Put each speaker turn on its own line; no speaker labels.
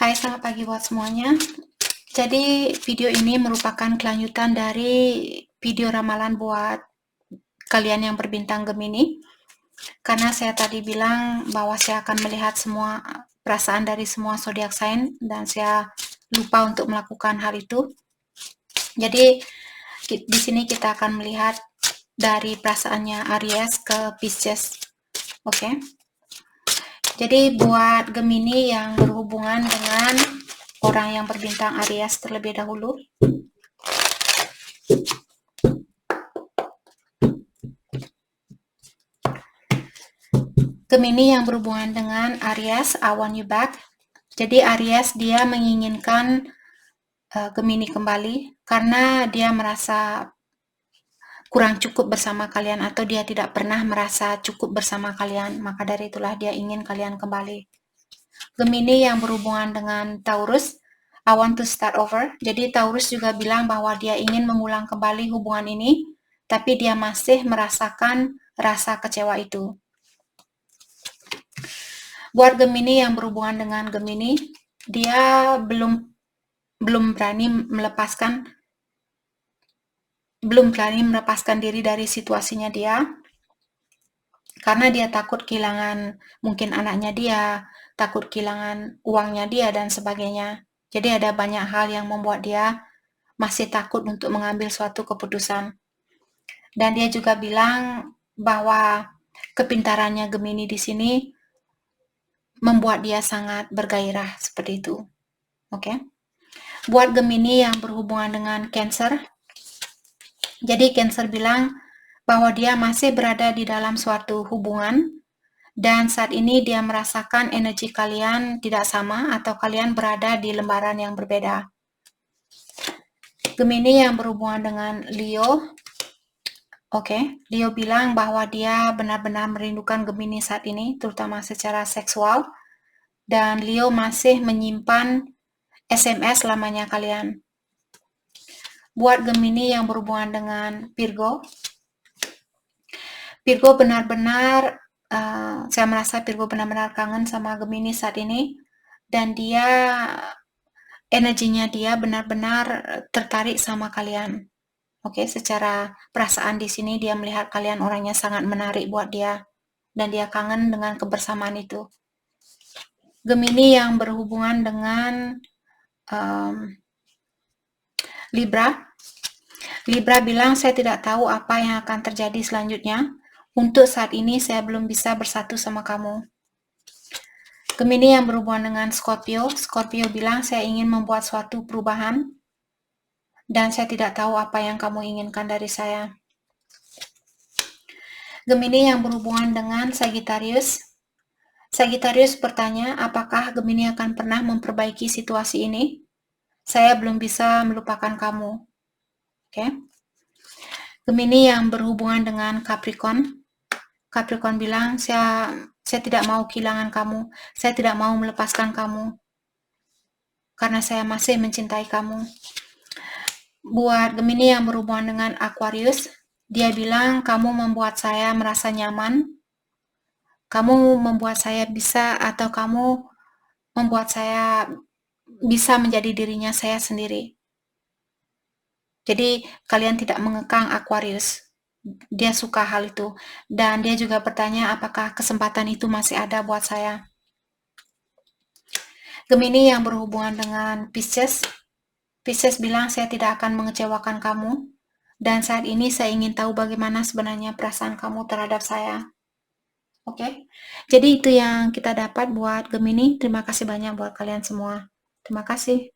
Hai, selamat pagi buat semuanya. Jadi video ini merupakan kelanjutan dari video ramalan buat kalian yang berbintang Gemini. Karena saya tadi bilang bahwa saya akan melihat semua perasaan dari semua zodiak sign dan saya lupa untuk melakukan hal itu. Jadi di sini kita akan melihat dari perasaannya Aries ke Pisces. Oke. Jadi buat Gemini yang berhubungan dengan orang yang berbintang Aries terlebih dahulu. Gemini yang berhubungan dengan Aries, I want you back. Jadi Aries dia menginginkan Gemini kembali karena dia merasa kurang cukup bersama kalian atau dia tidak pernah merasa cukup bersama kalian. Maka dari itulah dia ingin kalian kembali. Gemini yang berhubungan dengan Taurus, I want to start over. Jadi Taurus juga bilang bahwa dia ingin mengulang kembali hubungan ini, tapi dia masih merasakan rasa kecewa itu. Buat Gemini yang berhubungan dengan Gemini, dia belum berani melepaskan diri dari situasinya dia, karena dia takut kehilangan mungkin anaknya dia, takut kehilangan uangnya dia dan sebagainya. Jadi ada banyak hal yang membuat dia masih takut untuk mengambil suatu keputusan. Dan dia juga bilang bahwa kepintarannya Gemini di sini membuat dia sangat bergairah seperti itu. Oke. Buat Gemini yang berhubungan dengan Cancer, jadi Cancer bilang bahwa dia masih berada di dalam suatu hubungan dan saat ini dia merasakan energi kalian tidak sama atau kalian berada di lembaran yang berbeda. Gemini yang berhubungan dengan Leo, Leo bilang bahwa dia benar-benar merindukan Gemini saat ini, terutama secara seksual, dan Leo masih menyimpan SMS lamanya kalian. Buat Gemini yang berhubungan dengan Virgo, saya merasa Virgo benar-benar kangen sama Gemini saat ini, dan energinya dia benar-benar tertarik sama kalian. Oke, secara perasaan di sini dia melihat kalian orangnya sangat menarik buat dia, dan dia kangen dengan kebersamaan itu. Gemini yang berhubungan dengan Libra bilang saya tidak tahu apa yang akan terjadi selanjutnya. Untuk saat ini saya belum bisa bersatu sama kamu. Gemini yang berhubungan dengan Scorpio bilang saya ingin membuat suatu perubahan dan saya tidak tahu apa yang kamu inginkan dari saya. Gemini yang berhubungan dengan Sagittarius bertanya apakah Gemini akan pernah memperbaiki situasi ini. Saya belum bisa melupakan kamu. Oke. Gemini yang berhubungan dengan Capricorn bilang saya tidak mau kehilangan kamu, saya tidak mau melepaskan kamu karena saya masih mencintai kamu. Buat Gemini yang berhubungan dengan Aquarius, dia bilang kamu membuat saya merasa nyaman, kamu membuat saya bisa atau kamu membuat saya bisa menjadi dirinya saya sendiri. Jadi kalian tidak mengekang Aquarius. Dia suka hal itu. Dan dia juga bertanya apakah kesempatan itu masih ada buat saya. Gemini yang berhubungan dengan Pisces bilang saya tidak akan mengecewakan kamu. Dan saat ini saya ingin tahu bagaimana sebenarnya perasaan kamu terhadap saya. Oke. Jadi itu yang kita dapat buat Gemini. Terima kasih banyak buat kalian semua. Terima kasih.